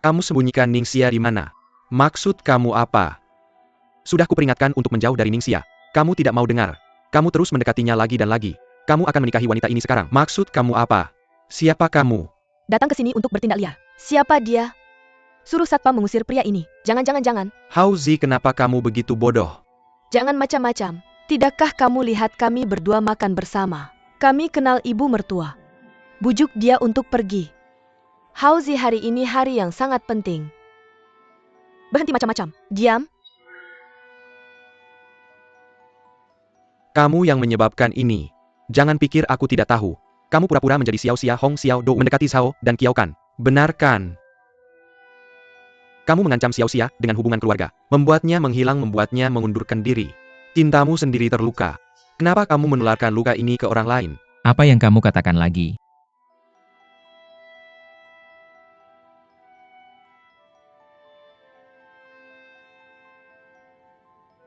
Kamu sembunyikan Ningxia di mana? Maksud kamu apa? Sudah kuperingatkan untuk menjauh dari Ningxia. Kamu tidak mau dengar. Kamu terus mendekatinya lagi dan lagi. Kamu akan menikahi wanita ini sekarang. Maksud kamu apa? Siapa kamu? Datang ke sini untuk bertindak liar. Siapa dia? Suruh satpam mengusir pria ini. Jangan. Hao Zi, kenapa kamu begitu bodoh? Jangan macam-macam. Tidakkah kamu lihat kami berdua makan bersama? Kami kenal ibu mertua. Bujuk dia untuk pergi. Hao Zi, hari ini hari yang sangat penting. Berhenti macam-macam. Diam. Kamu yang menyebabkan ini. Jangan pikir aku tidak tahu. Kamu pura-pura menjadi Xiao Xia Hong Xiao Do mendekati Zhao dan Kiao Kan. Benarkan? Kamu mengancam Xiao Xia dengan hubungan keluarga. Membuatnya menghilang, membuatnya mengundurkan diri. Cintamu sendiri terluka. Kenapa kamu menularkan luka ini ke orang lain? Apa yang kamu katakan lagi?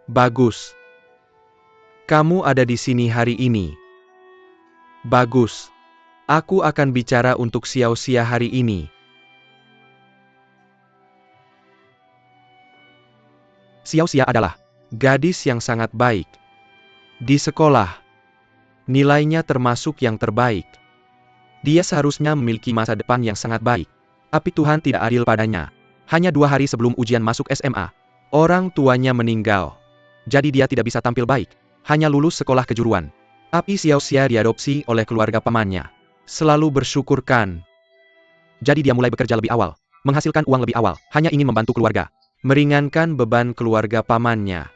Bagus. Kamu ada di sini hari ini. Bagus. Aku akan bicara untuk Xiao Xia hari ini. Xiao Xia adalah gadis yang sangat baik. Di sekolah, nilainya termasuk yang terbaik. Dia seharusnya memiliki masa depan yang sangat baik. Tapi Tuhan tidak adil padanya. Hanya 2 hari sebelum ujian masuk SMA, orang tuanya meninggal. Jadi dia tidak bisa tampil baik. Hanya lulus sekolah kejuruan. Tapi Xiao Xia diadopsi oleh keluarga pamannya. Selalu bersyukur kan. Jadi dia mulai bekerja lebih awal. Menghasilkan uang lebih awal. Hanya ingin membantu keluarga. Meringankan beban keluarga pamannya.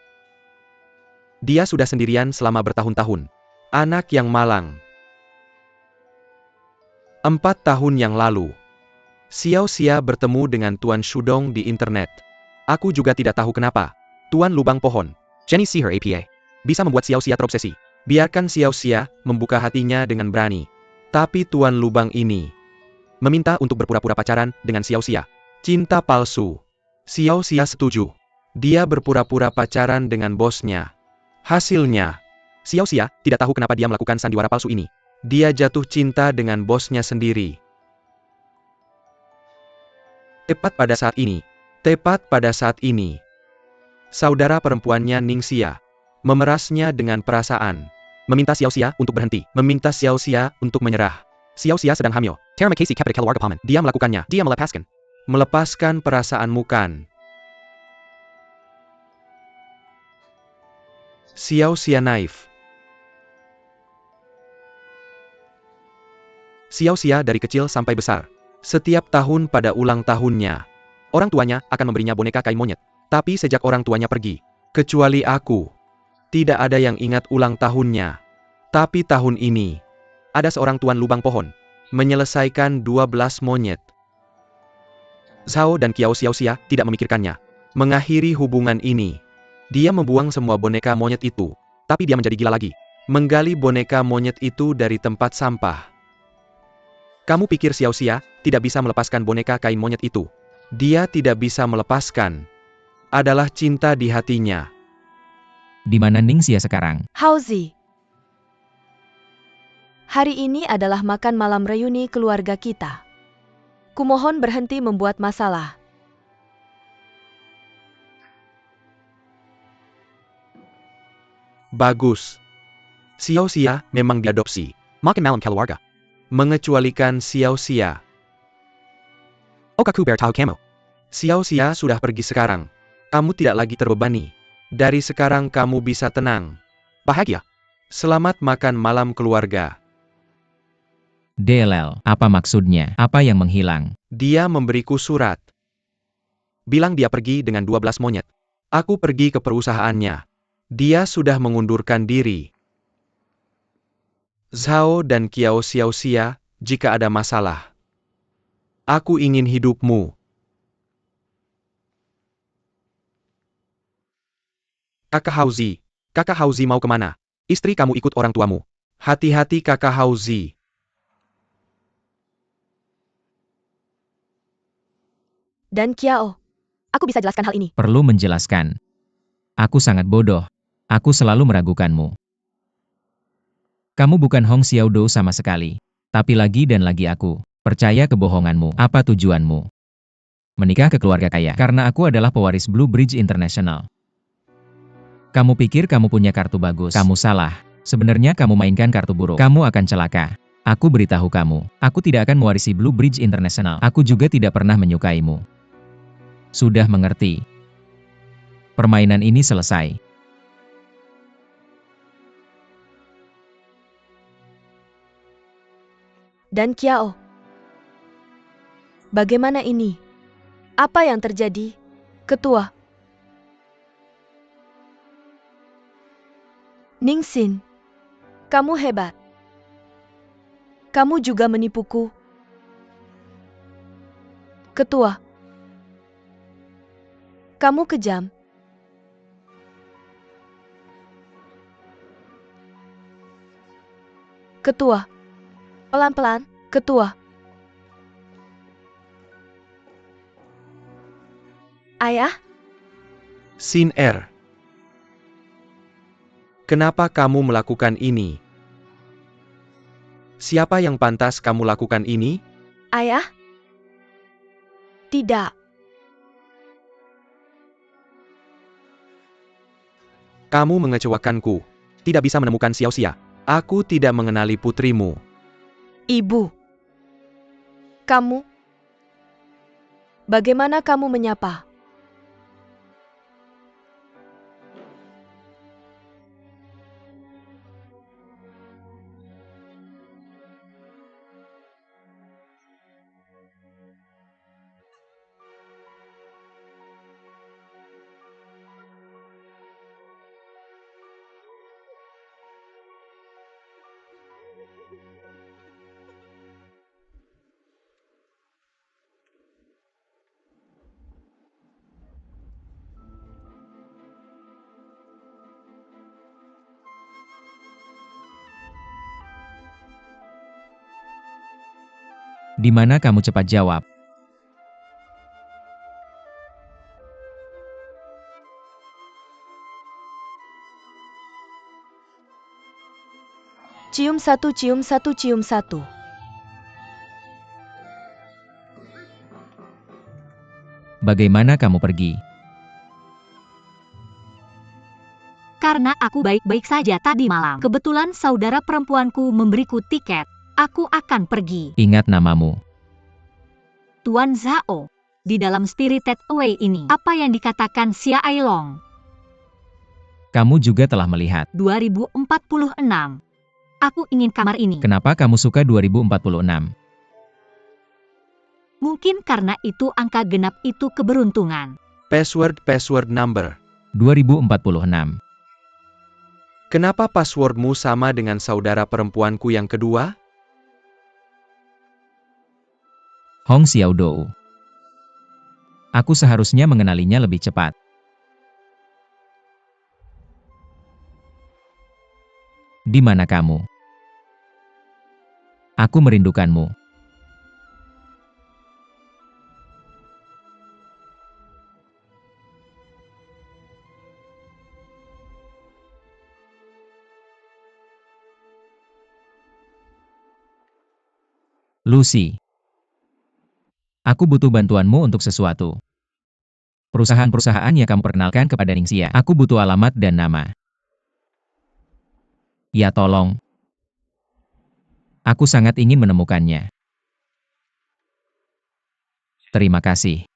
Dia sudah sendirian selama bertahun-tahun. Anak yang malang. 4 tahun yang lalu, Xiao Xia bertemu dengan Tuan Shudong di internet. Aku juga tidak tahu kenapa. Tuan Lubang Pohon, Jenny see her APA, bisa membuat Xiao Xia terobsesi. Biarkan Xiao Xia membuka hatinya dengan berani. Tapi Tuan Lubang ini meminta untuk berpura-pura pacaran dengan Xiao Xia. Cinta palsu. Xiao Xia setuju. Dia berpura-pura pacaran dengan bosnya. Hasilnya, Xiao Xia tidak tahu kenapa dia melakukan sandiwara palsu ini. Dia jatuh cinta dengan bosnya sendiri. Tepat pada saat ini, saudara perempuannya Ningxia memerasnya dengan perasaan. Meminta Xiao Xia untuk berhenti. Meminta Xiao Xia untuk menyerah. Xiao Xia sedang hamil. Terima kasih kepada keluarga paman. Dia melakukannya. Dia melepaskan. Melepaskan perasaanmu kan. Xiao Xia naif. Xiao Xia dari kecil sampai besar. Setiap tahun pada ulang tahunnya, orang tuanya akan memberinya boneka kain monyet. Tapi sejak orang tuanya pergi, kecuali aku, tidak ada yang ingat ulang tahunnya. Tapi tahun ini, ada seorang Tuan Lubang Pohon, menyelesaikan 12 monyet. Zhao dan Xiao Xia tidak memikirkannya. Mengakhiri hubungan ini, dia membuang semua boneka monyet itu. Tapi dia menjadi gila lagi. Menggali boneka monyet itu dari tempat sampah. Kamu pikir Xiao Xia tidak bisa melepaskan boneka kain monyet itu? Dia tidak bisa melepaskan. Adalah cinta di hatinya. Di mana Ningxia sekarang? Hao Zi. Hari ini adalah makan malam reuni keluarga kita. Kumohon berhenti membuat masalah. Bagus. Xiao Xia memang diadopsi. Makan malam keluarga. Mengecualikan Xiao Xia. Okaku bertahu kamu. Xiao Xia sudah pergi sekarang. Kamu tidak lagi terbebani. Dari sekarang kamu bisa tenang. Bahagia. Selamat makan malam keluarga. DLL, apa maksudnya? Apa yang menghilang? Dia memberiku surat. Bilang dia pergi dengan 12 monyet. Aku pergi ke perusahaannya. Dia sudah mengundurkan diri. Zhao dan Xiao Xia, jika ada masalah, aku ingin hidupmu. Kakak Hao Zi mau kemana? Istri kamu ikut orang tuamu. Hati-hati Kakak Hao Zi. Dan Kiao, aku bisa jelaskan hal ini. Perlu menjelaskan. Aku sangat bodoh. Aku selalu meragukanmu. Kamu bukan Hong Xiaodo sama sekali. Tapi lagi dan lagi aku percaya kebohonganmu. Apa tujuanmu? Menikah ke keluarga kaya karena aku adalah pewaris Blue Bridge International. Kamu pikir kamu punya kartu bagus? Kamu salah. Sebenarnya kamu mainkan kartu buruk. Kamu akan celaka. Aku beritahu kamu, aku tidak akan mewarisi Blue Bridge International. Aku juga tidak pernah menyukaimu. Sudah mengerti? Permainan ini selesai. Dan Kiao. Bagaimana ini? Apa yang terjadi? Ketua. Ningsin. Kamu hebat. Kamu juga menipuku. Ketua. Kamu kejam. Ketua. Pelan-pelan, Ketua. Ayah? Sin Er. Kenapa kamu melakukan ini? Siapa yang pantas kamu lakukan ini? Ayah? Tidak. Kamu mengecewakanku. Tidak bisa menemukan Xiao Xia. Aku tidak mengenali putrimu. Ibu. Kamu? Bagaimana kamu menyapa? Di mana kamu cepat jawab? Cium satu, cium satu, cium satu. Bagaimana kamu pergi? Karena aku baik-baik saja tadi malam. Kebetulan saudara perempuanku memberiku tiket. Aku akan pergi. Ingat namamu. Tuan Zhao. Di dalam Spirited Away ini, apa yang dikatakan Xia Ailong? Kamu juga telah melihat. 2046. Aku ingin kamar ini. Kenapa kamu suka 2046? Mungkin karena itu angka genap itu keberuntungan. Password number. 2046. Kenapa passwordmu sama dengan saudara perempuanku yang kedua? Hong Xiaodou. Aku seharusnya mengenalinya lebih cepat. Di mana kamu? Aku merindukanmu. Lucy. Aku butuh bantuanmu untuk sesuatu. Perusahaan-perusahaan yang kamu perkenalkan kepada Ningxia. Aku butuh alamat dan nama. Ya tolong. Aku sangat ingin menemukannya. Terima kasih.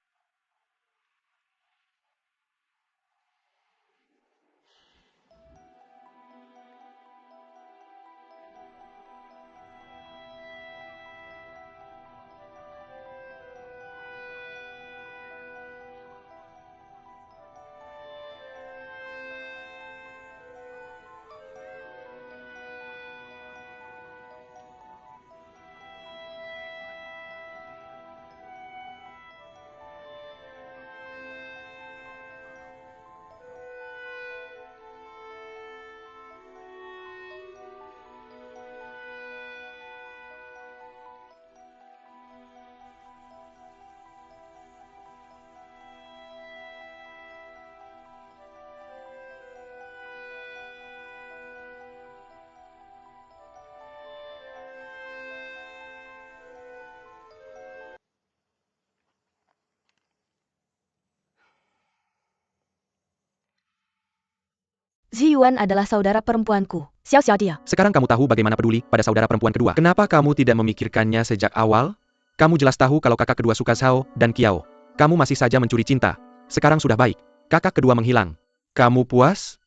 Ziyuan adalah saudara perempuanku. Xiao dia. Sekarang kamu tahu bagaimana peduli pada saudara perempuan kedua. Kenapa kamu tidak memikirkannya sejak awal? Kamu jelas tahu kalau kakak kedua suka Zhao dan Qiao. Kamu masih saja mencuri cinta. Sekarang sudah baik. Kakak kedua menghilang. Kamu puas?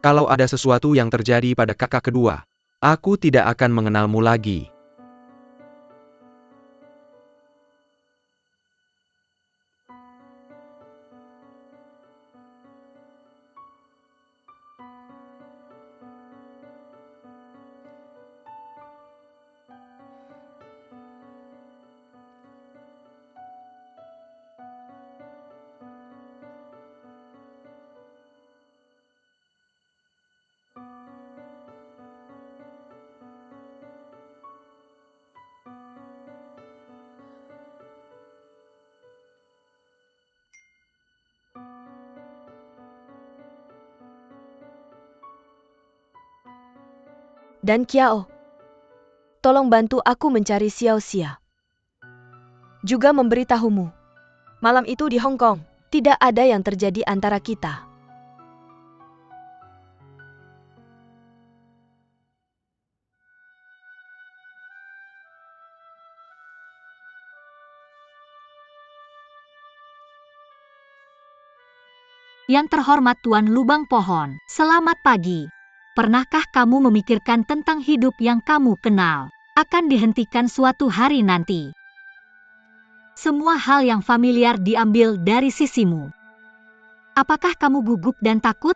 Kalau ada sesuatu yang terjadi pada kakak kedua, aku tidak akan mengenalmu lagi. Dan Qiao, tolong bantu aku mencari Xiao Xia. Juga memberitahumu, malam itu di Hong Kong, tidak ada yang terjadi antara kita. Yang terhormat Tuan Lubang Pohon, selamat pagi. Pernahkah kamu memikirkan tentang hidup yang kamu kenal akan dihentikan suatu hari nanti? Semua hal yang familiar diambil dari sisimu. Apakah kamu gugup dan takut?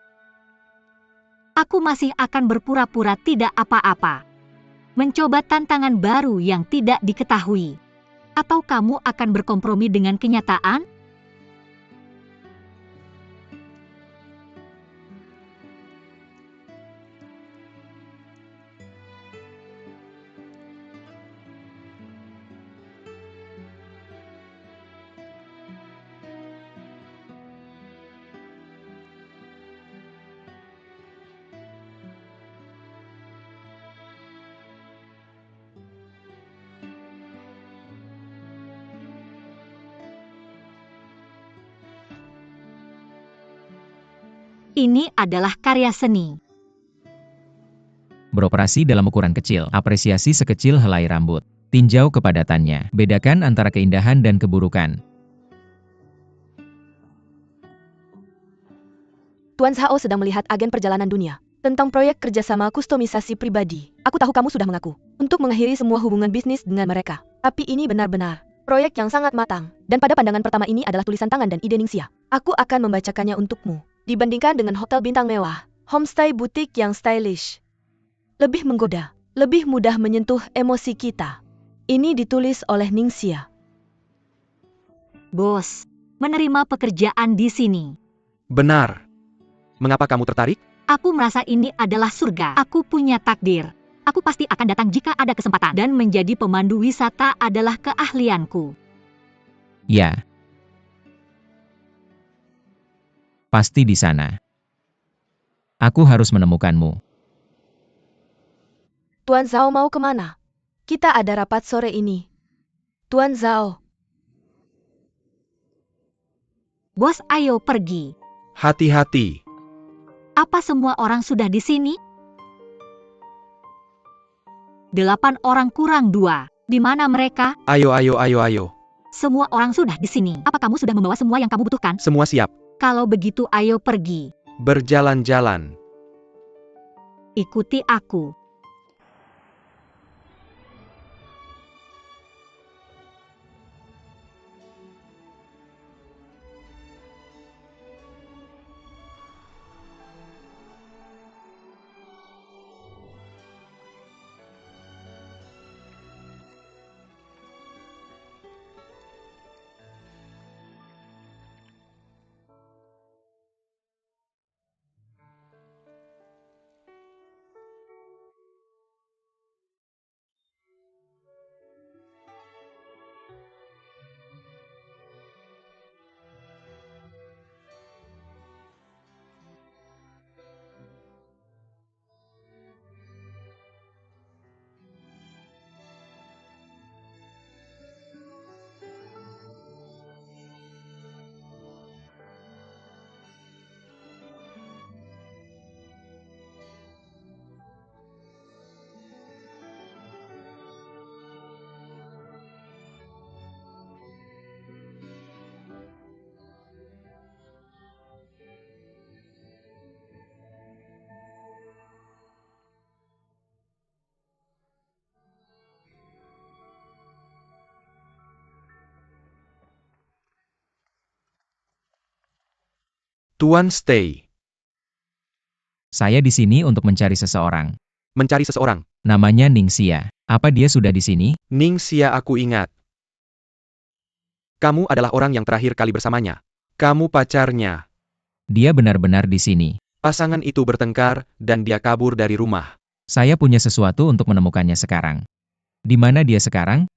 Aku masih akan berpura-pura tidak apa-apa. Mencoba tantangan baru yang tidak diketahui. Atau kamu akan berkompromi dengan kenyataan? Ini adalah karya seni. Beroperasi dalam ukuran kecil, apresiasi sekecil helai rambut. Tinjau kepadatannya, bedakan antara keindahan dan keburukan. Tuan Zhao sedang melihat agen perjalanan dunia. Tentang proyek kerjasama kustomisasi pribadi. Aku tahu kamu sudah mengaku untuk mengakhiri semua hubungan bisnis dengan mereka. Tapi ini benar-benar proyek yang sangat matang. Dan pada pandangan pertama ini adalah tulisan tangan dan ide Ningxia. Aku akan membacakannya untukmu. Dibandingkan dengan hotel bintang mewah, homestay butik yang stylish. Lebih menggoda, lebih mudah menyentuh emosi kita. Ini ditulis oleh Ningxia. Bos, menerima pekerjaan di sini. Benar. Mengapa kamu tertarik? Aku merasa ini adalah surga. Aku punya takdir. Aku pasti akan datang jika ada kesempatan. Dan menjadi pemandu wisata adalah keahlianku. Ya. Pasti di sana. Aku harus menemukanmu. Tuan Zhao mau kemana? Kita ada rapat sore ini. Tuan Zhao. Bos, ayo pergi. Hati-hati. Apa semua orang sudah di sini? 8 orang kurang 2. Di mana mereka? Ayo. Semua orang sudah di sini. Apa kamu sudah membawa semua yang kamu butuhkan? Semua siap. Kalau begitu ayo pergi. Berjalan-jalan. Ikuti aku. Tuan Stay. Saya di sini untuk mencari seseorang. Mencari seseorang. Namanya Ningxia. Apa dia sudah di sini? Ningxia, aku ingat. Kamu adalah orang yang terakhir kali bersamanya. Kamu pacarnya. Dia benar-benar di sini. Pasangan itu bertengkar, dan dia kabur dari rumah. Saya punya sesuatu untuk menemukannya sekarang. Di mana dia sekarang?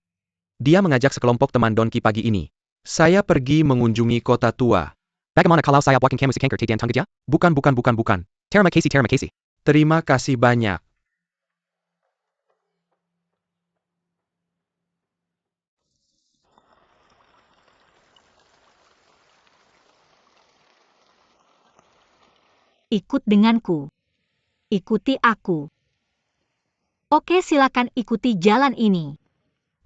Dia mengajak sekelompok teman Donki pagi ini. Saya pergi mengunjungi kota tua. Bagaimana kalau saya walking kamu sekengker tidian tanggeja? Bukan. Terima kasih. Terima kasih banyak. Ikut denganku. Ikuti aku. Oke, silakan ikuti jalan ini.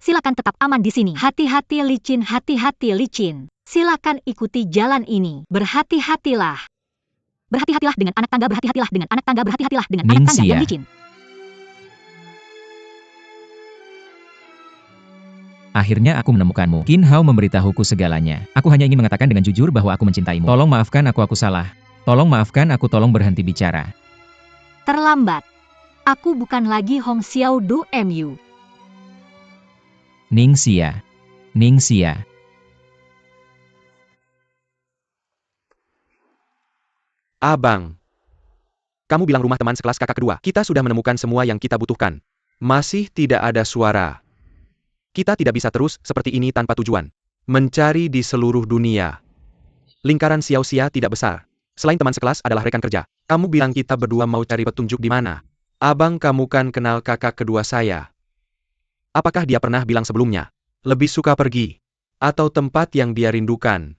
Silakan tetap aman di sini. Hati-hati licin, hati-hati licin. Silakan ikuti jalan ini. Berhati-hatilah. Berhati-hatilah dengan anak tangga, berhati-hatilah dengan anak tangga, berhati-hatilah dengan anak tangga yang Ningxia. licin. Akhirnya aku menemukanmu. Qin Hao memberitahuku segalanya. Aku hanya ingin mengatakan dengan jujur bahwa aku mencintaimu. Tolong maafkan aku salah. Tolong maafkan aku, tolong berhenti bicara. Terlambat. Aku bukan lagi Hong Xiao Du Mu. Ningxia. Ningxia. Abang. Kamu bilang rumah teman sekelas kakak kedua. Kita sudah menemukan semua yang kita butuhkan. Masih tidak ada suara. Kita tidak bisa terus seperti ini tanpa tujuan. Mencari di seluruh dunia. Lingkaran Xiao Xia tidak besar. Selain teman sekelas adalah rekan kerja. Kamu bilang kita berdua mau cari petunjuk di mana? Abang, kamu kan kenal kakak kedua saya. Apakah dia pernah bilang sebelumnya? Lebih suka pergi. Atau tempat yang dia rindukan?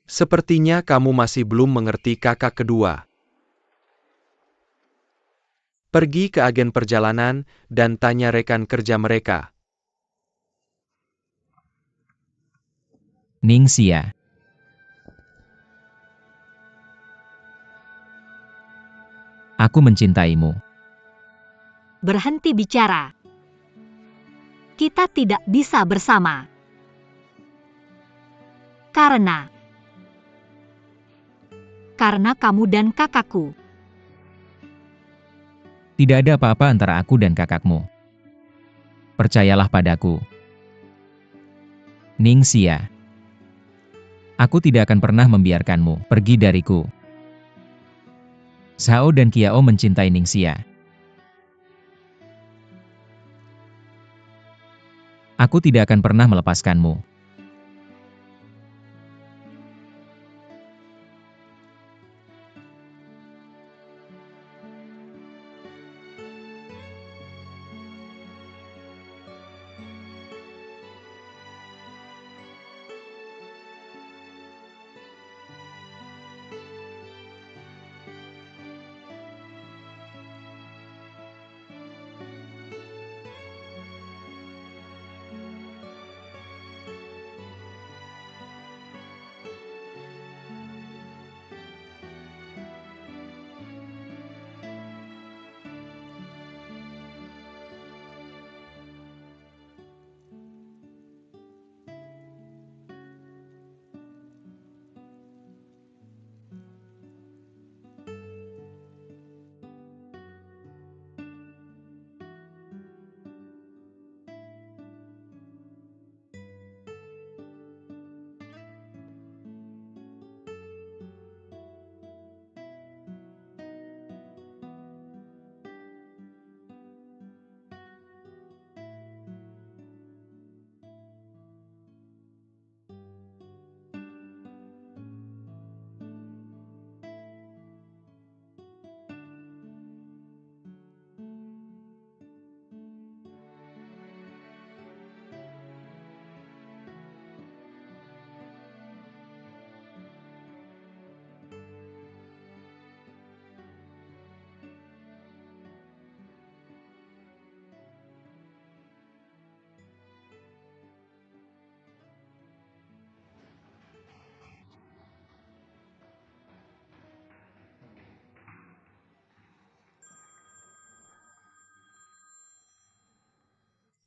Sepertinya kamu masih belum mengerti kakak kedua. Pergi ke agen perjalanan, dan tanya rekan kerja mereka. Ningxia. Aku mencintaimu. Berhenti bicara. Kita tidak bisa bersama. Karena kamu dan kakakku. Tidak ada apa-apa antara aku dan kakakmu. Percayalah padaku. Ningxia. Aku tidak akan pernah membiarkanmu pergi dariku. Zhao dan Qiao mencintai Ningxia. Aku tidak akan pernah melepaskanmu.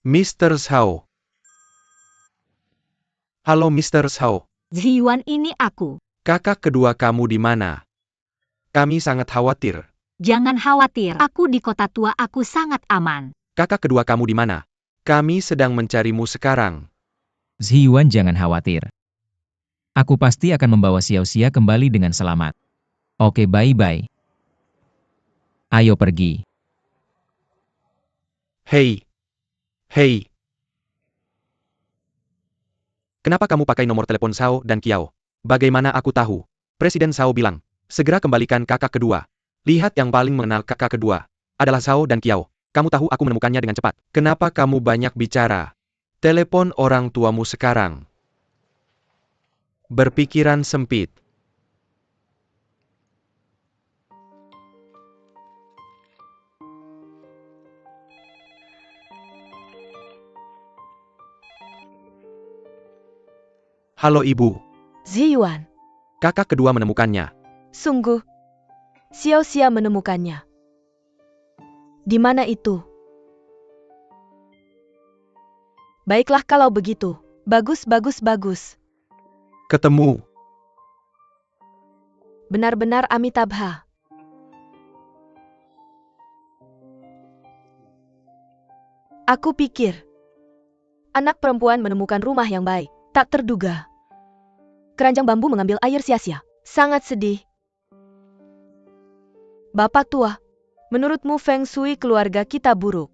Mr. Zhao. Halo Mr. Zhao. Zhiyuan, ini aku. Kakak kedua kamu di mana? Kami sangat khawatir. Jangan khawatir, aku di kota tua, aku sangat aman. Kakak kedua kamu di mana? Kami sedang mencarimu sekarang. Zhiyuan, jangan khawatir. Aku pasti akan membawa Xiaoxia kembali dengan selamat. Oke, bye-bye. Ayo pergi. Hei. Hei. Kenapa kamu pakai nomor telepon Zhao dan Qiao? Bagaimana aku tahu? Presiden Zhao bilang, segera kembalikan kakak kedua. Lihat, yang paling mengenal kakak kedua adalah Zhao dan Qiao. Kamu tahu aku menemukannya dengan cepat. Kenapa kamu banyak bicara? Telepon orang tuamu sekarang. Berpikiran sempit. Halo ibu. Zhiyuan, Kakak kedua menemukannya. sungguh. Xiaoxia menemukannya. Di mana itu? Baiklah kalau begitu. Bagus, bagus, bagus. Ketemu. Benar-benar Amitabha. Aku pikir anak perempuan menemukan rumah yang baik. Tak terduga. Keranjang bambu mengambil air sia-sia. Sangat sedih. Bapak tua, menurutmu Feng Shui keluarga kita buruk?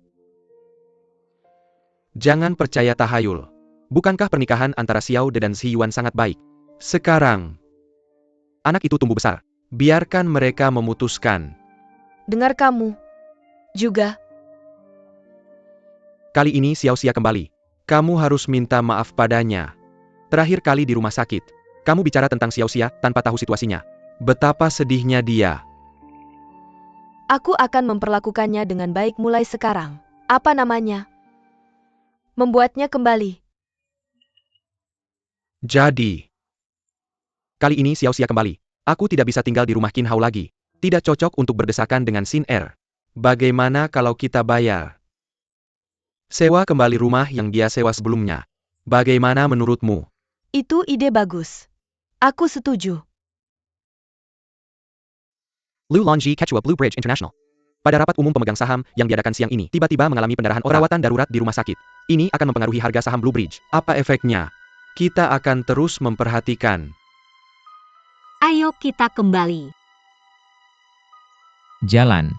Jangan percaya tahayul. Bukankah pernikahan antara Xiao De dan Zhiyuan sangat baik? Sekarang, anak itu tumbuh besar. Biarkan mereka memutuskan. Dengar kamu. Juga. Kali ini Xiaoxia kembali. Kamu harus minta maaf padanya. Terakhir kali di rumah sakit, kamu bicara tentang Xiaoxia tanpa tahu situasinya. Betapa sedihnya dia. Aku akan memperlakukannya dengan baik mulai sekarang. Apa namanya? Membuatnya kembali. Jadi, kali ini Xiaoxia kembali. Aku tidak bisa tinggal di rumah Qin Hao lagi. Tidak cocok untuk berdesakan dengan Xin Er. Bagaimana kalau kita bayar? Sewa kembali rumah yang dia sewa sebelumnya. Bagaimana menurutmu? Itu ide bagus. Aku setuju. Lu Longji Ketua Blue Bridge International. Pada rapat umum pemegang saham yang diadakan siang ini, tiba-tiba mengalami pendarahan perawatan darurat di rumah sakit. Ini akan mempengaruhi harga saham Blue Bridge. Apa efeknya? Kita akan terus memperhatikan. Ayo kita kembali. Jalan.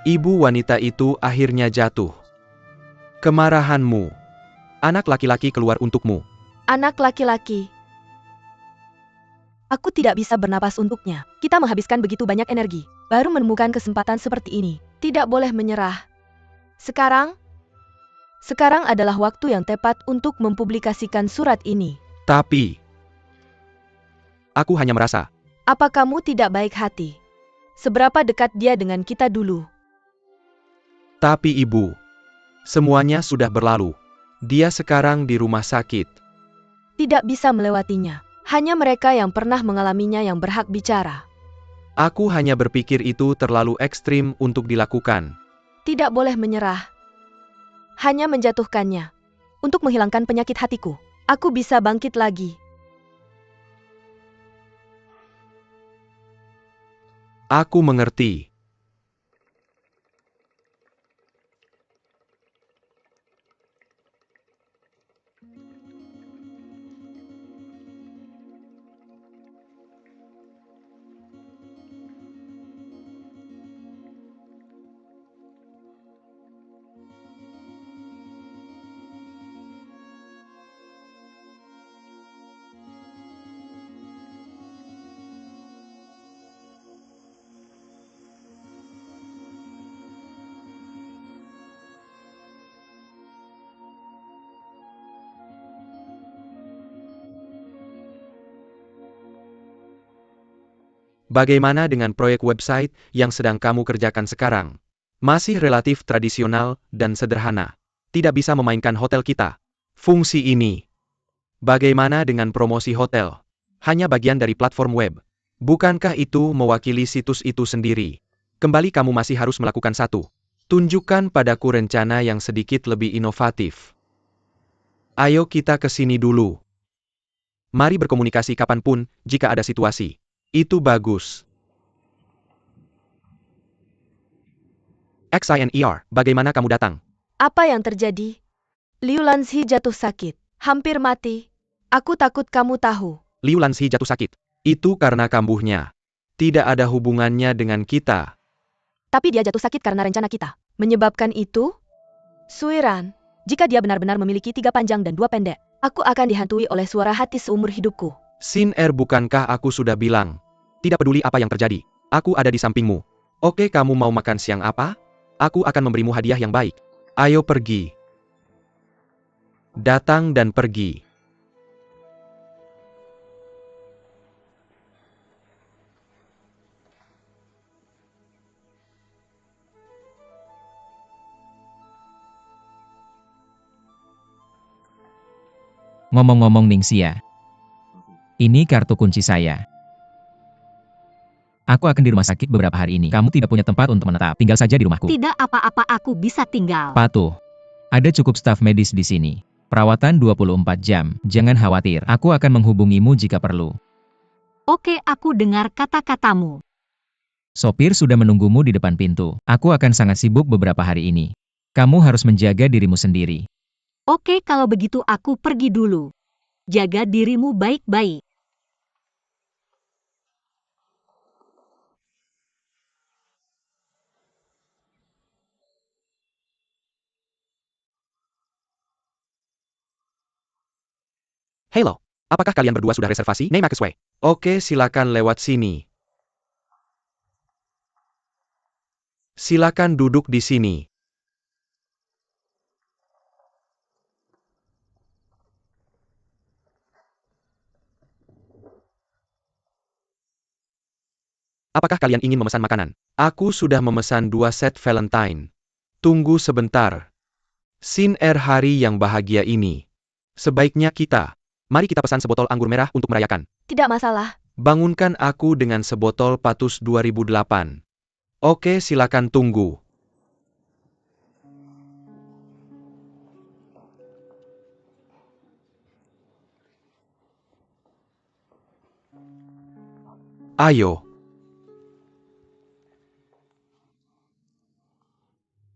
Ibu wanita itu akhirnya jatuh. Kemarahanmu. Anak laki-laki keluar untukmu. Anak laki-laki. Aku tidak bisa bernapas untuknya. Kita menghabiskan begitu banyak energi. Baru menemukan kesempatan seperti ini. Tidak boleh menyerah. Sekarang adalah waktu yang tepat untuk mempublikasikan surat ini. Tapi, aku hanya merasa, Apa kamu tidak baik hati? Seberapa dekat dia dengan kita dulu? tapi ibu, semuanya sudah berlalu. Dia sekarang di rumah sakit. Tidak bisa melewatinya. Hanya mereka yang pernah mengalaminya yang berhak bicara. Aku hanya berpikir itu terlalu ekstrim untuk dilakukan. Tidak boleh menyerah. Hanya menjatuhkannya. Untuk menghilangkan penyakit hatiku. Aku bisa bangkit lagi. Aku mengerti. Bagaimana dengan proyek website yang sedang kamu kerjakan sekarang? Masih relatif tradisional dan sederhana. Tidak bisa memainkan hotel kita. Fungsi ini. Bagaimana dengan promosi hotel? Hanya bagian dari platform web. Bukankah itu mewakili situs itu sendiri? Kembali kamu masih harus melakukan satu. Tunjukkan padaku rencana yang sedikit lebih inovatif. Ayo kita ke sini dulu. Mari berkomunikasi kapanpun, jika ada situasi. Itu bagus. XINER, bagaimana kamu datang? Apa yang terjadi? Liu Lanzi jatuh sakit. Hampir mati. Aku takut kamu tahu. Liu Lanzi jatuh sakit. Itu karena kambuhnya. Tidak ada hubungannya dengan kita. Tapi dia jatuh sakit karena rencana kita. Menyebabkan itu? Suiran, jika dia benar-benar memiliki 3 panjang dan 2 pendek, aku akan dihantui oleh suara hati seumur hidupku. XINER, bukankah aku sudah bilang? Tidak peduli apa yang terjadi. Aku ada di sampingmu. Oke, kamu mau makan siang apa? Aku akan memberimu hadiah yang baik. Ayo pergi. Datang dan pergi. Ngomong-ngomong Ningxia, ini kartu kunci saya. Aku akan di rumah sakit beberapa hari ini. Kamu tidak punya tempat untuk menetap. Tinggal saja di rumahku. Tidak apa-apa, aku bisa tinggal. Patuh. Ada cukup staf medis di sini. Perawatan 24 jam. Jangan khawatir. Aku akan menghubungimu jika perlu. Oke, aku dengar kata-katamu. Sopir sudah menunggumu di depan pintu. Aku akan sangat sibuk beberapa hari ini. Kamu harus menjaga dirimu sendiri. Oke, kalau begitu aku pergi dulu. Jaga dirimu baik-baik. Halo, apakah kalian berdua sudah reservasi? Name Maxway. Oke, silakan lewat sini. Silakan duduk di sini. Apakah kalian ingin memesan makanan? Aku sudah memesan 2 set Valentine. Tunggu sebentar. XINER, hari yang bahagia ini. Sebaiknya mari kita pesan sebotol anggur merah untuk merayakan. Tidak masalah. Bangunkan aku dengan sebotol Patus 2008. Oke, silakan tunggu. Ayo.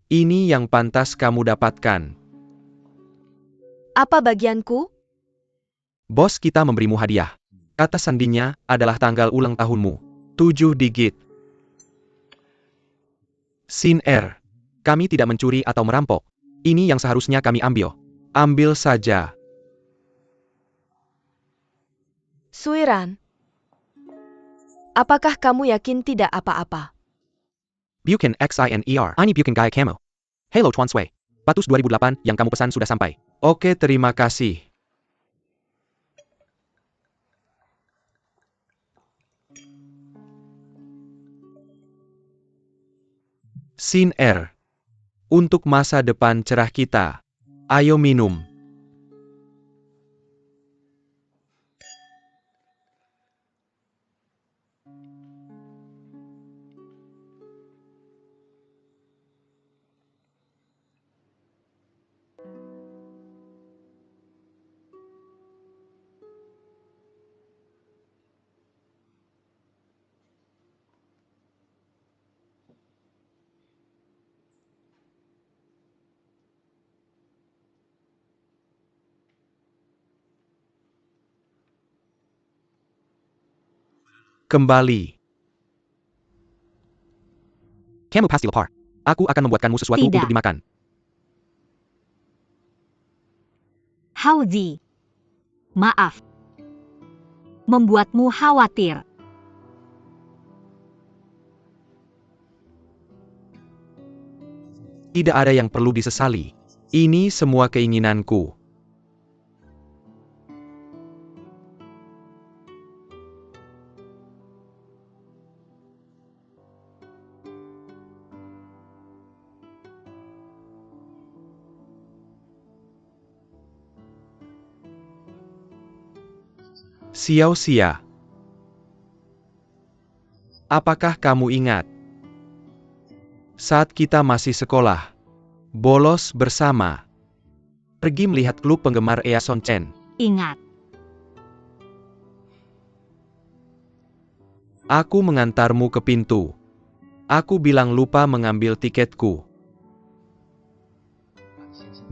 Ini yang pantas kamu dapatkan. Apa bagianku? Bos kita memberimu hadiah. Kata sandinya adalah tanggal ulang tahunmu. 7 digit. XINER, kami tidak mencuri atau merampok. Ini yang seharusnya kami ambil. Ambil saja. Suiran, apakah kamu yakin tidak apa-apa? Bukan XINER. Ini bukan gaya kamu. Hello Chuan Sui. Patus 2008 yang kamu pesan sudah sampai. Oke, terima kasih. XINER, untuk masa depan cerah kita. Ayo minum. Kembali. Kamu pasti lapar. Aku akan membuatkanmu sesuatu Tidak. untuk dimakan. Hauzi, maaf. Membuatmu khawatir. Tidak ada yang perlu disesali. Ini semua keinginanku. Xiao Xia. Apakah kamu ingat? Saat kita masih sekolah, bolos bersama, pergi melihat klub penggemar Eason Chen. Ingat. Aku mengantarmu ke pintu. Aku bilang lupa mengambil tiketku.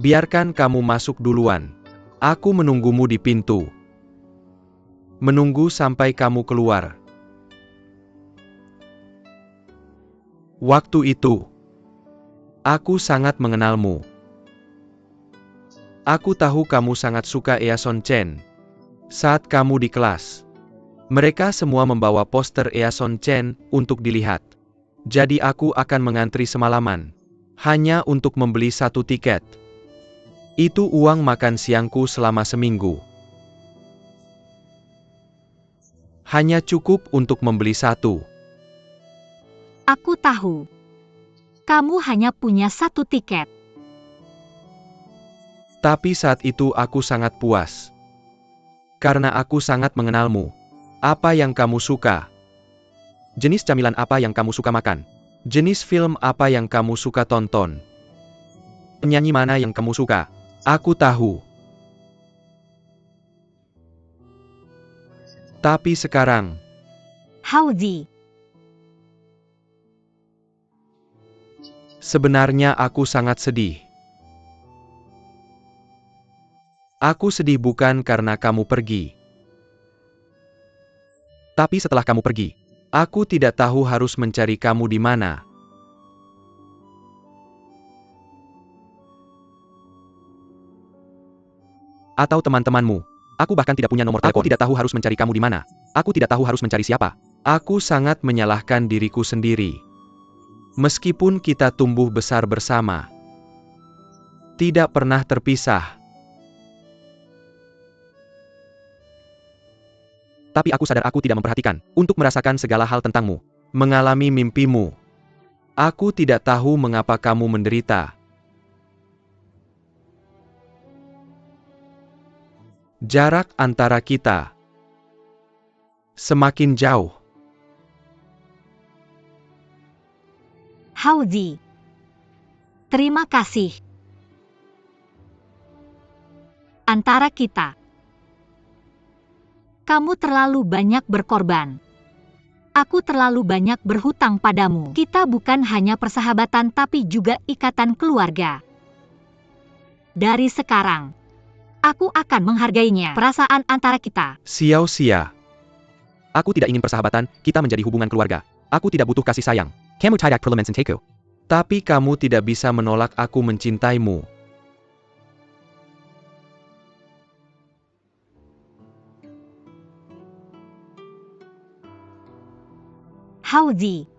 Biarkan kamu masuk duluan. Aku menunggumu di pintu. Menunggu sampai kamu keluar. Waktu itu, aku sangat mengenalmu. Aku tahu kamu sangat suka Eason Chen. Saat kamu di kelas, mereka semua membawa poster Eason Chen untuk dilihat. Jadi aku akan mengantri semalaman, hanya untuk membeli 1 tiket. Itu uang makan siangku selama seminggu. Hanya cukup untuk membeli 1. Aku tahu. Kamu hanya punya 1 tiket. Tapi saat itu aku sangat puas. Karena aku sangat mengenalmu. Apa yang kamu suka? Jenis camilan apa yang kamu suka makan? Jenis film apa yang kamu suka tonton? Penyanyi mana yang kamu suka? Aku tahu. Tapi sekarang, Haozi, sebenarnya aku sangat sedih. Aku sedih bukan karena kamu pergi. Tapi setelah kamu pergi, aku tidak tahu harus mencari kamu di mana. Atau teman-temanmu. Aku bahkan tidak punya nomor telepon. Aku tidak tahu harus mencari kamu di mana. Aku tidak tahu harus mencari siapa. Aku sangat menyalahkan diriku sendiri. Meskipun kita tumbuh besar bersama, tidak pernah terpisah. Tapi aku sadar aku tidak memperhatikan untuk merasakan segala hal tentangmu, mengalami mimpimu. Aku tidak tahu mengapa kamu menderita. Jarak antara kita semakin jauh. Haozi. Terima kasih. Antara kita. Kamu terlalu banyak berkorban. Aku terlalu banyak berhutang padamu. Kita bukan hanya persahabatan tapi juga ikatan keluarga. Dari sekarang, aku akan menghargainya. Perasaan antara kita. Xiao Xia. Aku tidak ingin persahabatan, kita menjadi hubungan keluarga. Aku tidak butuh kasih sayang. Kamu tidak perlu mencintaiku. Tapi kamu tidak bisa menolak aku mencintaimu. Haozi.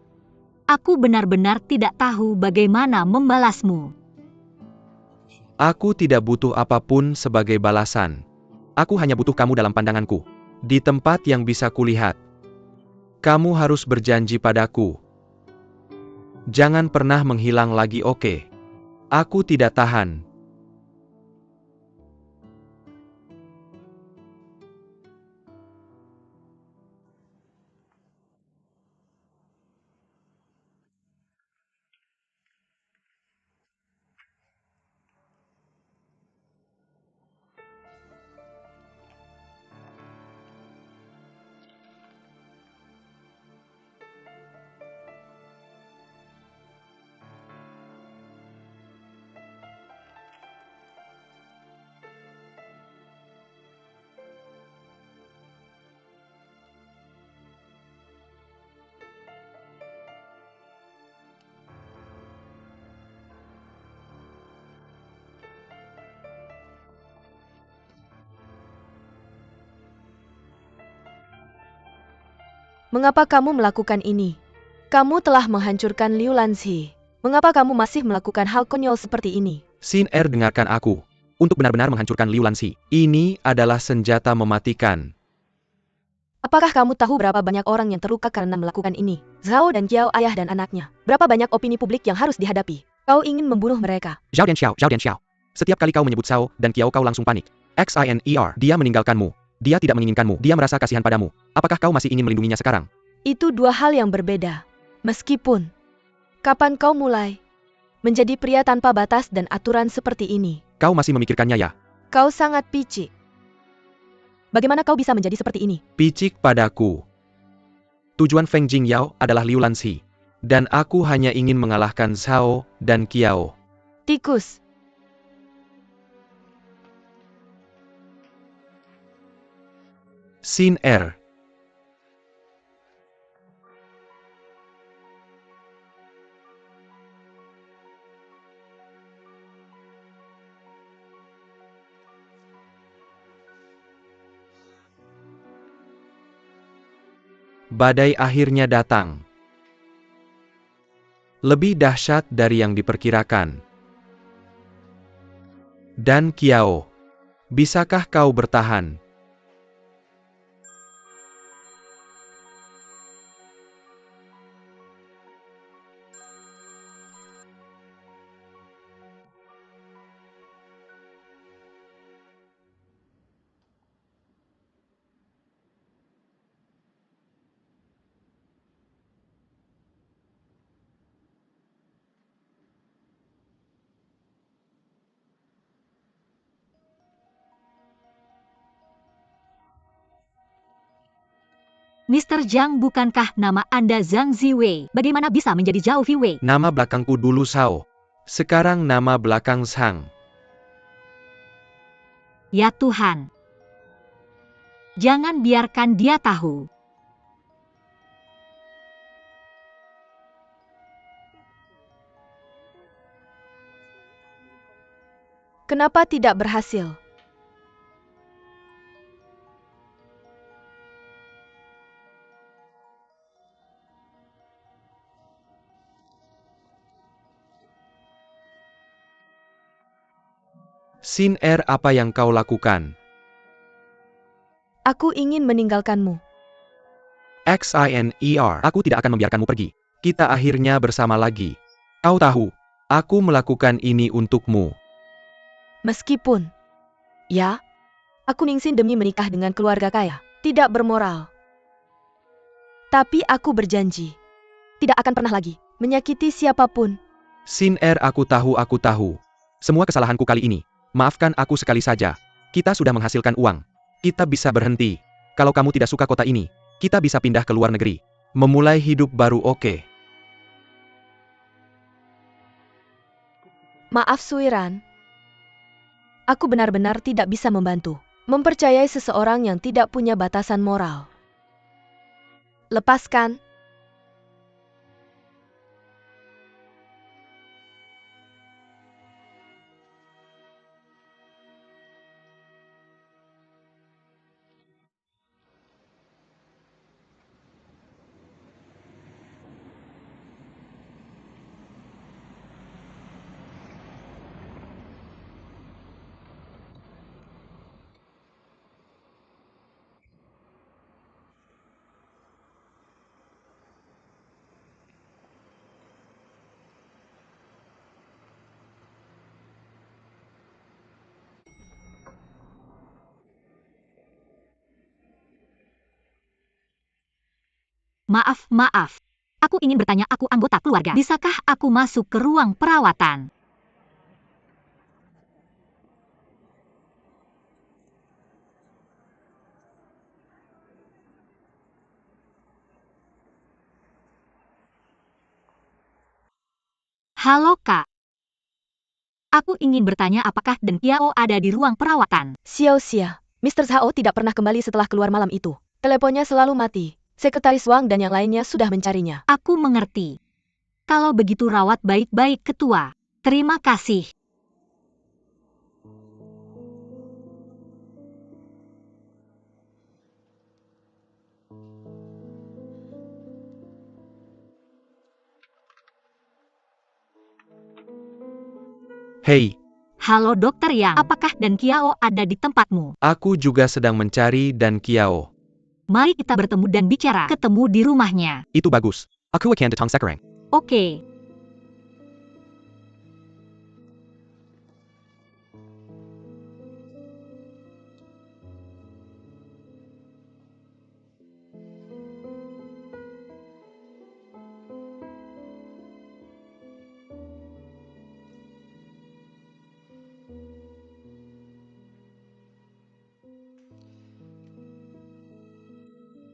Aku benar-benar tidak tahu bagaimana membalasmu. Aku tidak butuh apapun sebagai balasan. Aku hanya butuh kamu dalam pandanganku. Di tempat yang bisa kulihat. Kamu harus berjanji padaku. Jangan pernah menghilang lagi, oke? Aku tidak tahan. Mengapa kamu melakukan ini? Kamu telah menghancurkan Liu Lanzi. Mengapa kamu masih melakukan hal konyol seperti ini? Xin Er, dengarkan aku. Untuk benar-benar menghancurkan Liu Lanzi, ini adalah senjata mematikan. Apakah kamu tahu berapa banyak orang yang terluka karena melakukan ini? Zhao dan Kiao, ayah dan anaknya. Berapa banyak opini publik yang harus dihadapi? Kau ingin membunuh mereka. Zhao Dan Xiao. Setiap kali kau menyebut Zhao dan Kiao kau langsung panik. XINER, dia meninggalkanmu. Dia tidak menginginkanmu, dia merasa kasihan padamu. Apakah kau masih ingin melindunginya sekarang? Itu dua hal yang berbeda. Meskipun, kapan kau mulai menjadi pria tanpa batas dan aturan seperti ini? Kau masih memikirkannya ya? Kau sangat picik. Bagaimana kau bisa menjadi seperti ini? Picik padaku. Tujuan Feng Jingyao adalah Liu Lanxi. Dan aku hanya ingin mengalahkan Zhao dan Qiao. Tikus. Sin R. Badai akhirnya datang. Lebih dahsyat dari yang diperkirakan. Dan Qiao, bisakah kau bertahan? Mr. Zhang, bukankah nama Anda Zhang Ziwei? Bagaimana bisa menjadi Zhao Ziwei? Nama belakangku dulu Zhao. Sekarang nama belakang Zhang. Ya Tuhan. Jangan biarkan dia tahu. Kenapa tidak berhasil? Sin R, apa yang kau lakukan? Aku ingin meninggalkanmu. XINER, aku tidak akan membiarkanmu pergi. Kita akhirnya bersama lagi. Kau tahu, aku melakukan ini untukmu. Meskipun, ya, aku ningsin demi menikah dengan keluarga kaya, tidak bermoral. Tapi aku berjanji, tidak akan pernah lagi menyakiti siapapun. Sin R, aku tahu. Semua kesalahanku kali ini. Maafkan aku sekali saja. Kita sudah menghasilkan uang. Kita bisa berhenti. Kalau kamu tidak suka kota ini, kita bisa pindah ke luar negeri. Memulai hidup baru, oke? Maaf Suiran. Aku benar-benar tidak bisa membantu. Mempercayai seseorang yang tidak punya batasan moral. Lepaskan. Maaf. Aku ingin bertanya, aku anggota keluarga. Bisakah aku masuk ke ruang perawatan? Halo Kak. Aku ingin bertanya apakah Den Qiao ada di ruang perawatan? Xiao-Xia, Mr. Zhao tidak pernah kembali setelah keluar malam itu. Teleponnya selalu mati. Sekretaris Wang dan yang lainnya sudah mencarinya. Aku mengerti. Kalau begitu rawat baik-baik ketua. Terima kasih. Hei, Halo Dokter Yang, apakah Dan Qiao ada di tempatmu? aku juga sedang mencari Dan Qiao. Mari kita bertemu dan bicara. Ketemu di rumahnya. Itu bagus. Aku akan datang sekarang. Oke.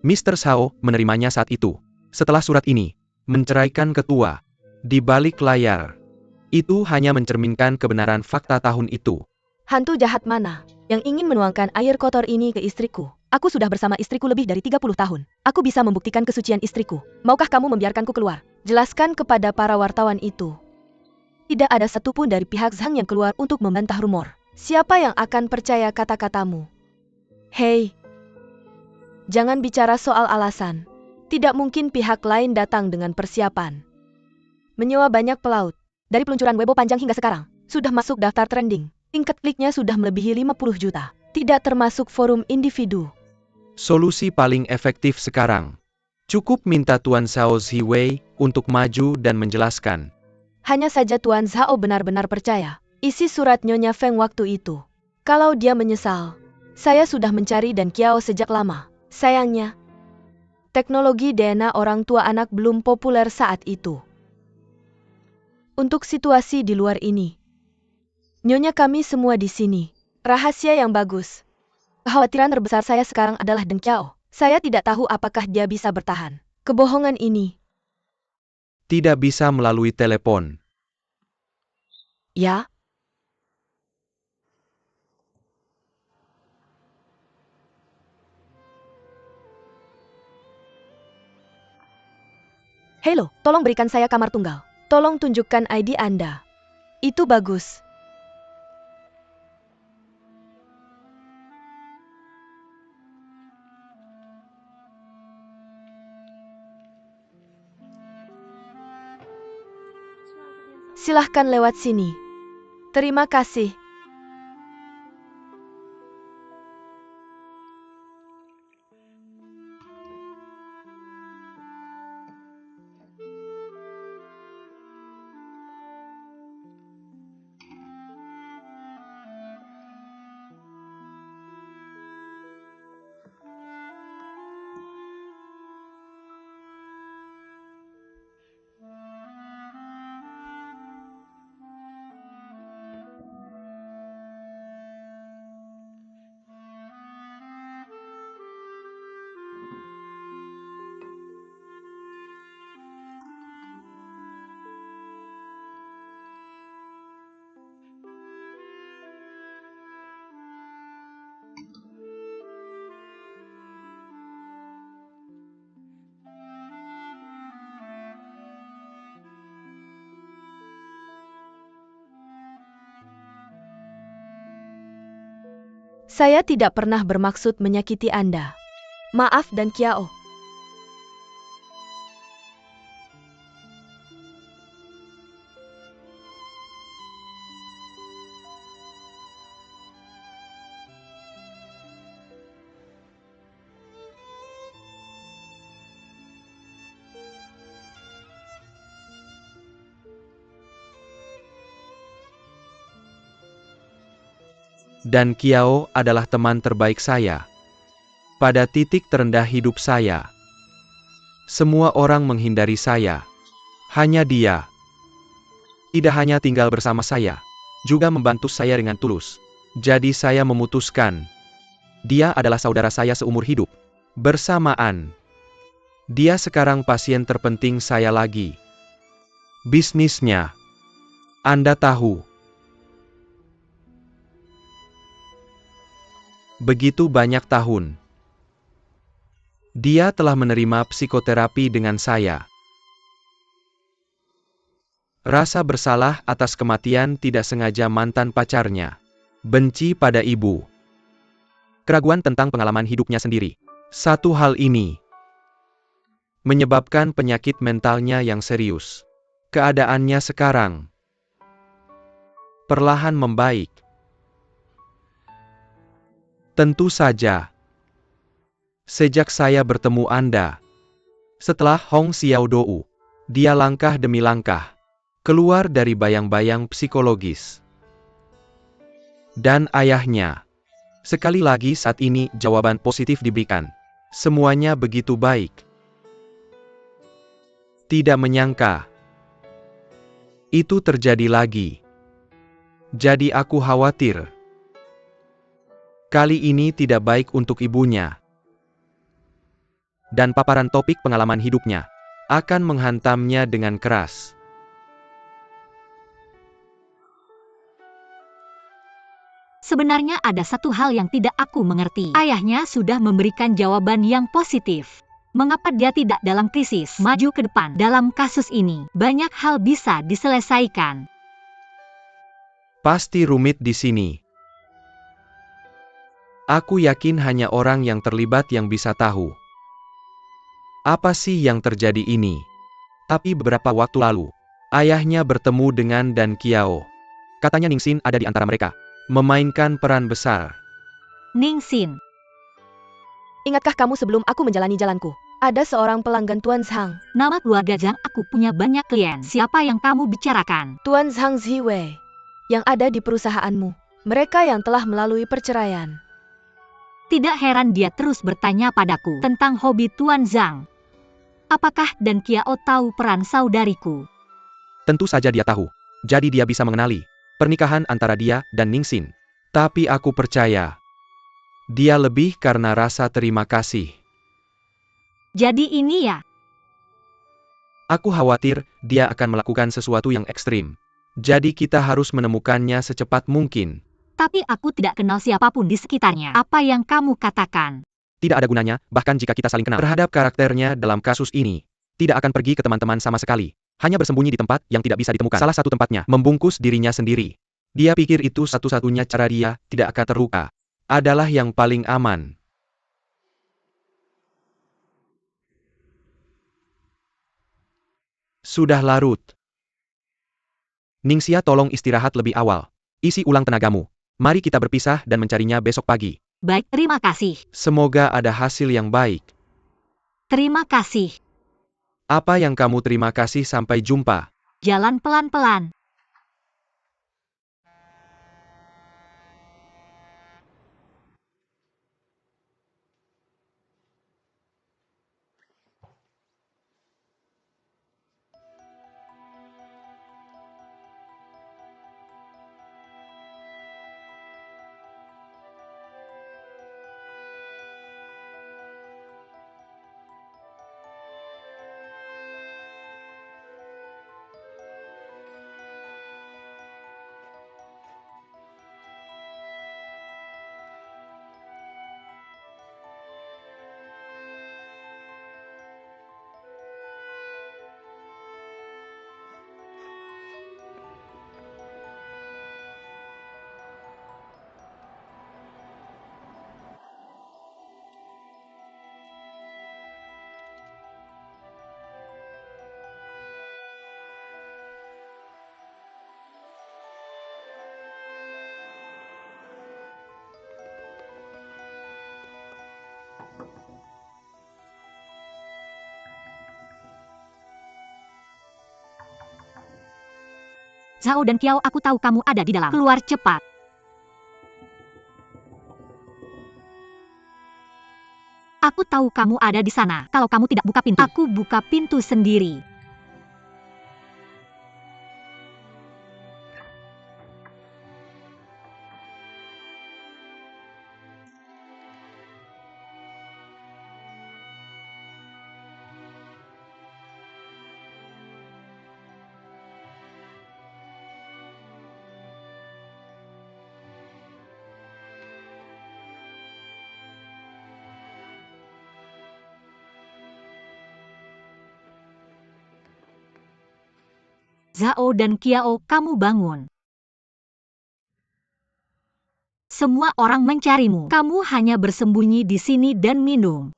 Mr. Zhao menerimanya saat itu. Setelah surat ini menceraikan ketua di balik layar, itu hanya mencerminkan kebenaran fakta tahun itu. Hantu jahat mana yang ingin menuangkan air kotor ini ke istriku? Aku sudah bersama istriku lebih dari 30 tahun. Aku bisa membuktikan kesucian istriku. Maukah kamu membiarkanku keluar? Jelaskan kepada para wartawan itu. Tidak ada satupun dari pihak Zhang yang keluar untuk membantah rumor. Siapa yang akan percaya kata-katamu? Hei, jangan bicara soal alasan. Tidak mungkin pihak lain datang dengan persiapan. Menyewa banyak pelaut. Dari peluncuran Weibo panjang hingga sekarang, sudah masuk daftar trending. Tingkat kliknya sudah melebihi 50 juta. Tidak termasuk forum individu. Solusi paling efektif sekarang. Cukup minta Tuan Zhao Ziwei untuk maju dan menjelaskan. Hanya saja Tuan Zhao benar-benar percaya isi surat Nyonya Feng waktu itu. Kalau dia menyesal, saya sudah mencari dan Kiao sejak lama. Sayangnya, teknologi DNA orang tua anak belum populer saat itu. Untuk situasi di luar ini, Nyonya kami semua di sini. Rahasia yang bagus. Kekhawatiran terbesar saya sekarang adalah Deng Kiao. Saya tidak tahu apakah dia bisa bertahan. Kebohongan ini. Tidak bisa melalui telepon. Ya? Halo, tolong berikan saya kamar tunggal. Tolong tunjukkan ID Anda. Itu bagus. Silahkan lewat sini. Terima kasih. Saya tidak pernah bermaksud menyakiti Anda. Maaf dan Kiao. Dan Kiao adalah teman terbaik saya. Pada titik terendah hidup saya, semua orang menghindari saya. Hanya dia. Tidak hanya tinggal bersama saya, juga membantu saya dengan tulus. Jadi saya memutuskan, dia adalah saudara saya seumur hidup. Bersamaan, dia sekarang pasien terpenting saya lagi. Bisnisnya, Anda tahu. Begitu banyak tahun. Dia telah menerima psikoterapi dengan saya. Rasa bersalah atas kematian tidak sengaja mantan pacarnya. Benci pada ibu. Keraguan tentang pengalaman hidupnya sendiri. Satu hal ini menyebabkan penyakit mentalnya yang serius. Keadaannya sekarang perlahan membaik. Tentu saja. Sejak saya bertemu Anda, setelah Hong Xiaodou, dia langkah demi langkah keluar dari bayang-bayang psikologis. Dan ayahnya. Sekali lagi saat ini jawaban positif diberikan. Semuanya begitu baik. Tidak menyangka itu terjadi lagi. Jadi aku khawatir. Kali ini tidak baik untuk ibunya. dan paparan topik pengalaman hidupnya akan menghantamnya dengan keras. Sebenarnya ada satu hal yang tidak aku mengerti. Ayahnya sudah memberikan jawaban yang positif. Mengapa dia tidak dalam krisis? Maju ke depan. Dalam kasus ini, banyak hal bisa diselesaikan. Pasti rumit di sini. Aku yakin hanya orang yang terlibat yang bisa tahu. Apa sih yang terjadi ini? Tapi beberapa waktu lalu, ayahnya bertemu dengan Dan Qiao. Katanya Ningxin ada di antara mereka, memainkan peran besar. Ningxin. Ingatkah kamu sebelum aku menjalani jalanku? Ada seorang pelanggan Tuan Zhang. Nama keluarga Zhang, aku punya banyak klien. Siapa yang kamu bicarakan? Tuan Zhang Ziwei. Yang ada di perusahaanmu. Mereka yang telah melalui perceraian. Tidak heran dia terus bertanya padaku tentang hobi Tuan Zhang. Apakah Dan Qiao tahu peran saudariku? Tentu saja dia tahu. Jadi dia bisa mengenali pernikahan antara dia dan Ningxin. Tapi aku percaya, dia lebih karena rasa terima kasih. Jadi ini ya? Aku khawatir dia akan melakukan sesuatu yang ekstrim. Jadi kita harus menemukannya secepat mungkin. Tapi aku tidak kenal siapapun di sekitarnya. Apa yang kamu katakan? Tidak ada gunanya, bahkan jika kita saling kenal. Terhadap karakternya dalam kasus ini, tidak akan pergi ke teman-teman sama sekali. Hanya bersembunyi di tempat yang tidak bisa ditemukan. Salah satu tempatnya, membungkus dirinya sendiri. Dia pikir itu satu-satunya cara dia tidak akan terluka. Adalah yang paling aman. Sudah larut. Ningxia, tolong istirahat lebih awal. Isi ulang tenagamu. Mari kita berpisah dan mencarinya besok pagi. Baik, terima kasih. Semoga ada hasil yang baik. Terima kasih. Apa yang kamu terima kasih? Sampai jumpa. Jalan pelan-pelan. Zhao dan Qiao, aku tahu kamu ada di dalam. Keluar cepat. Aku tahu kamu ada di sana. Kalau kamu tidak buka pintu, aku buka pintu sendiri. Zhao dan Qiao, kamu bangun. Semua orang mencarimu. Kamu hanya bersembunyi di sini dan minum.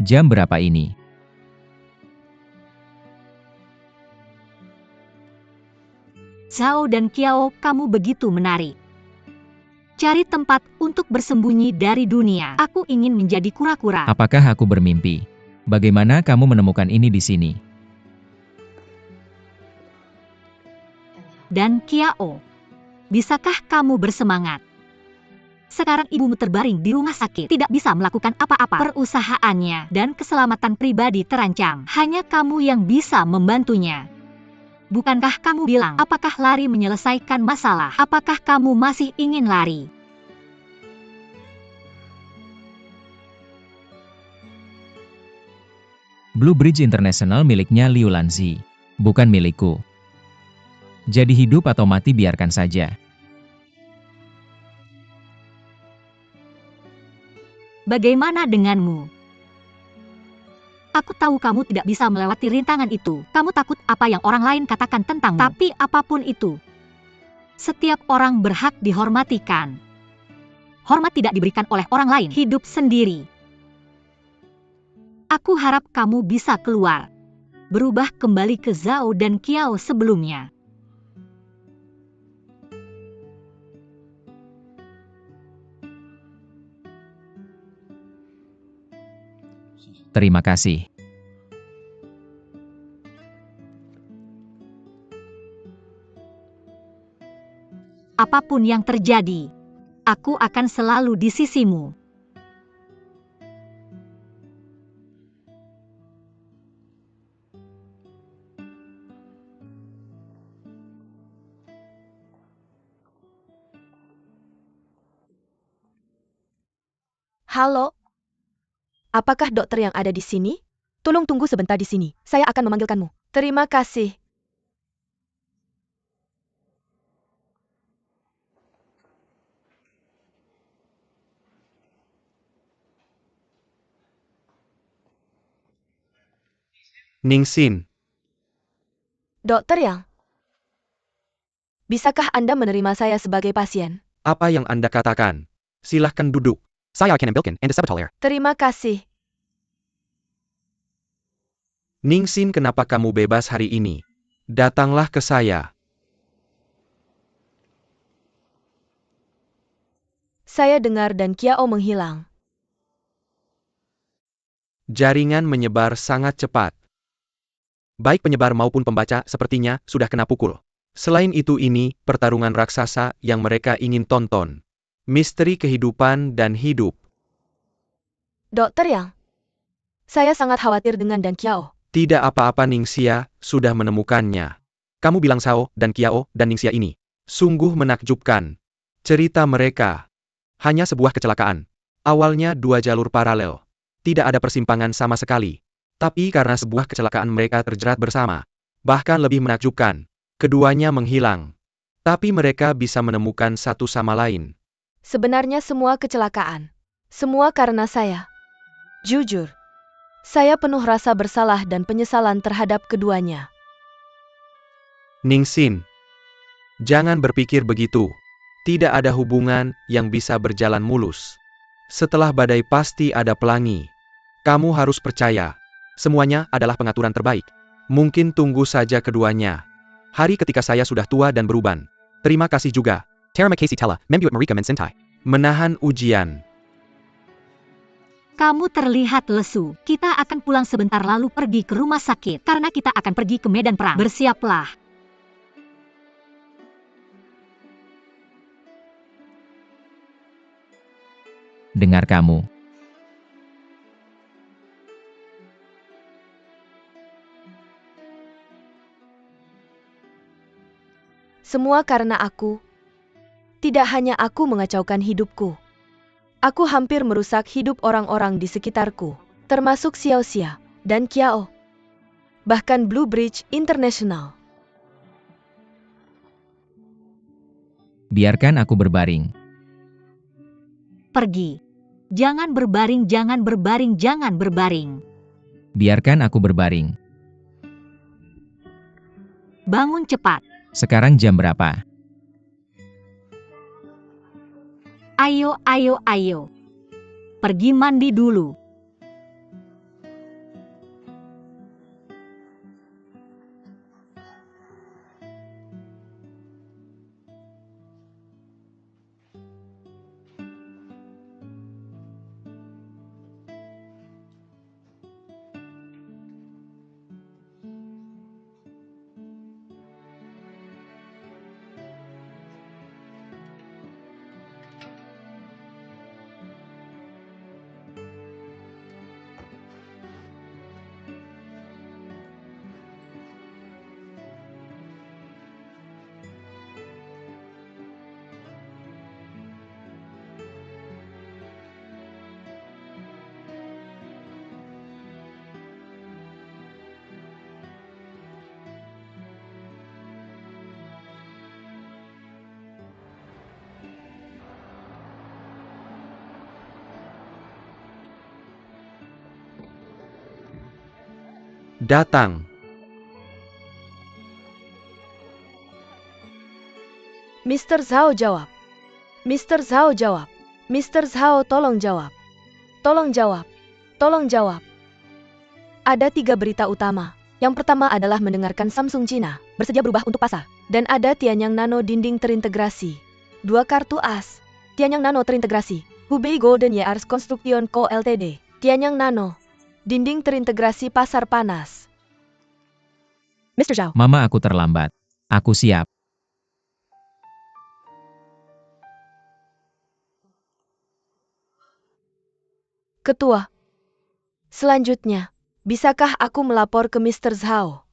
Jam berapa ini? Zhao dan Qiao, kamu begitu menarik. Cari tempat untuk bersembunyi dari dunia. Aku ingin menjadi kura-kura. Apakah aku bermimpi? Bagaimana kamu menemukan ini di sini? Dan Qiao, bisakah kamu bersemangat? Sekarang ibumu terbaring di rumah sakit, tidak bisa melakukan apa-apa. Perusahaannya dan keselamatan pribadi terancam. Hanya kamu yang bisa membantunya. Bukankah kamu bilang, apakah lari menyelesaikan masalah? Apakah kamu masih ingin lari? Blue Bridge International miliknya Liu Lanzi, bukan milikku. Jadi hidup atau mati biarkan saja. Bagaimana denganmu? Aku tahu kamu tidak bisa melewati rintangan itu. Kamu takut apa yang orang lain katakan tentangmu. Tapi apapun itu, setiap orang berhak dihormatikan. Hormat tidak diberikan oleh orang lain, hidup sendiri. Aku harap kamu bisa keluar. Berubah kembali ke Zhao dan Qiao sebelumnya. Terima kasih. Apapun yang terjadi, aku akan selalu di sisimu. Halo? Apakah dokter yang ada di sini? Tolong tunggu sebentar di sini. Saya akan memanggilkanmu. Terima kasih. Ningsin, Dokter Yang, bisakah Anda menerima saya sebagai pasien? apa yang Anda katakan? Silahkan duduk. Saya akan ambilkan Anda sebetulnya. Terima kasih. Ningsin, kenapa kamu bebas hari ini? Datanglah ke saya. Saya dengar dan Qiao menghilang. Jaringan menyebar sangat cepat. Baik penyebar maupun pembaca sepertinya sudah kena pukul. Selain itu ini pertarungan raksasa yang mereka ingin tonton. Misteri kehidupan dan hidup. Dokter Yang, saya sangat khawatir dengan dan Qiao. Tidak apa-apa, Ningxia sudah menemukannya. Kamu bilang Sao dan Qiao dan Ningxia ini. Sungguh menakjubkan. Cerita mereka. Hanya sebuah kecelakaan. Awalnya dua jalur paralel. Tidak ada persimpangan sama sekali. Tapi karena sebuah kecelakaan mereka terjerat bersama. Bahkan lebih menakjubkan. Keduanya menghilang. Tapi mereka bisa menemukan satu sama lain. Sebenarnya semua kecelakaan. Semua karena saya. Jujur. Saya penuh rasa bersalah dan penyesalan terhadap keduanya. Ningsin. Jangan berpikir begitu. Tidak ada hubungan yang bisa berjalan mulus. Setelah badai pasti ada pelangi. Kamu harus percaya. Semuanya adalah pengaturan terbaik. Mungkin tunggu saja keduanya. Hari ketika saya sudah tua dan beruban. Terima kasih juga. Terima kasih Tella, membuat Marika mencintai. Menahan ujian. Kamu terlihat lesu. Kita akan pulang sebentar lalu pergi ke rumah sakit. Karena kita akan pergi ke medan perang. Bersiaplah. Dengar kamu. Semua karena aku. Tidak hanya aku mengacaukan hidupku. Aku hampir merusak hidup orang-orang di sekitarku, termasuk Xiao Xia dan Qiao. Bahkan Blue Bridge International. Biarkan aku berbaring. Pergi. Jangan berbaring, jangan berbaring, jangan berbaring. Biarkan aku berbaring. Bangun cepat. Sekarang jam berapa? Ayo, ayo, ayo. Pergi mandi dulu. Datang. Mr. Zhao jawab. Mr. Zhao jawab. Mr. Zhao tolong jawab. Tolong jawab. Tolong jawab. Ada 3 berita utama. Yang pertama adalah mendengarkan Samsung Cina bersedia berubah untuk pasar. Dan ada Tianyang Nano dinding terintegrasi. 2 kartu as. Tianyang Nano terintegrasi. Hubei Golden Years Construction Co Ltd. Tianyang Nano. Dinding terintegrasi pasar panas. Mr. Zhao. Mama, aku terlambat. Aku siap. Ketua. Selanjutnya, bisakah aku melapor ke Mr. Zhao?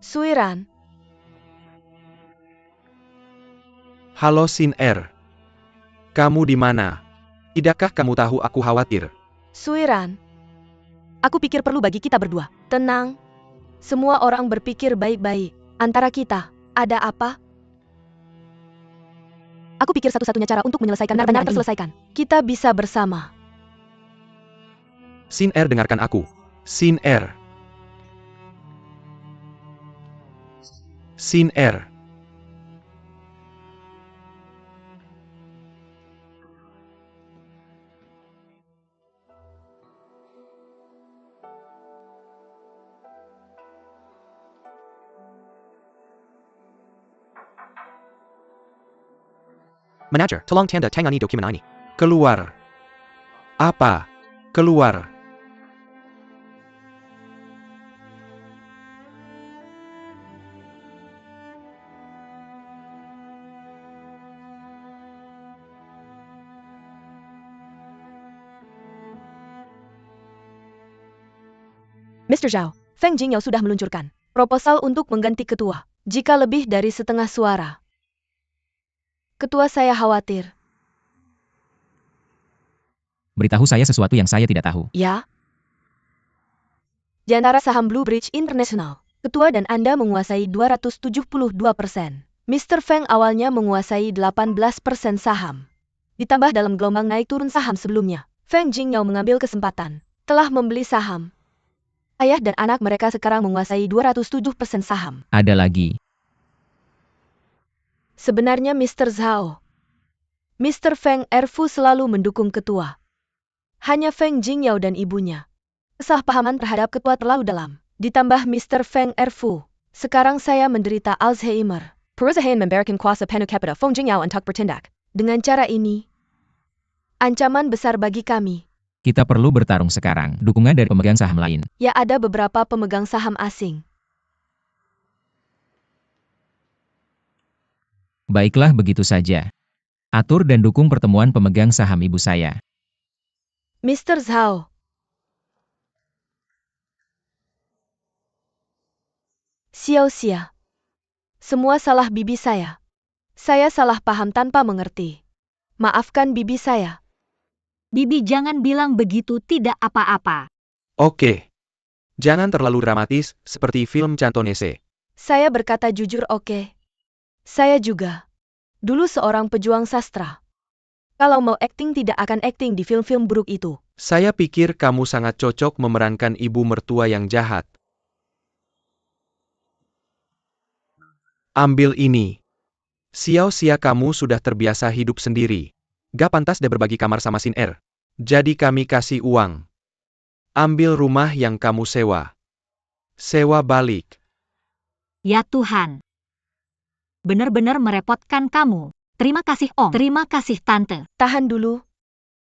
Suiran. Halo Sin Er. Kamu di mana? Tidakkah kamu tahu aku khawatir? Suiran. Aku pikir perlu bagi kita berdua. Tenang. Semua orang berpikir baik-baik. Antara kita, ada apa? Aku pikir satu-satunya cara untuk menyelesaikan benar-benar terselesaikan. Kita bisa bersama. Sin Er, dengarkan aku. Sin Er. Sin Er. Manager, tolong tanda tangani dokumen ini. Keluar. Apa? Keluar. Mr. Zhao, Feng Jingyao sudah meluncurkan proposal untuk mengganti ketua. Jika lebih dari setengah suara. Ketua, saya khawatir. Beritahu saya sesuatu yang saya tidak tahu. Ya? Di antara saham Blue Bridge International, ketua dan Anda menguasai 272%. Mr. Feng awalnya menguasai 18% saham. Ditambah dalam gelombang naik turun saham sebelumnya, Feng Jingyao mengambil kesempatan, telah membeli saham. Ayah dan anak mereka sekarang menguasai 207% saham. Ada lagi. Sebenarnya Mr. Zhao, Mr. Feng Erfu selalu mendukung ketua. Hanya Feng Jingyao dan ibunya. Kesalahpahaman terhadap ketua terlalu dalam. Ditambah Mr. Feng Erfu. Sekarang saya menderita Alzheimer. Perusahaan memberikan kuasa penuh kepada Feng Jingyao untuk bertindak. Dengan cara ini, ancaman besar bagi kami. Kita perlu bertarung sekarang. Dukungan dari pemegang saham lain. Ya, ada beberapa pemegang saham asing. Baiklah, begitu saja. Atur dan dukung pertemuan pemegang saham ibu saya. Mr. Zhao. Xiao-Xia. Semua salah bibi saya. Saya salah paham tanpa mengerti. Maafkan bibi saya. Bibi, jangan bilang begitu, tidak apa-apa. Oke. Jangan terlalu dramatis, seperti film Cantonese. Saya berkata jujur, oke. Saya juga. Dulu seorang pejuang sastra. Kalau mau akting tidak akan akting di film-film buruk itu. Saya pikir kamu sangat cocok memerankan ibu mertua yang jahat. Ambil ini. Xiao-Xia, kamu sudah terbiasa hidup sendiri. Gak pantas deh berbagi kamar sama Sin Er. Jadi kami kasih uang. Ambil rumah yang kamu sewa. Sewa balik. Ya Tuhan. Benar-benar merepotkan kamu. Terima kasih Om. Terima kasih Tante. Tahan dulu,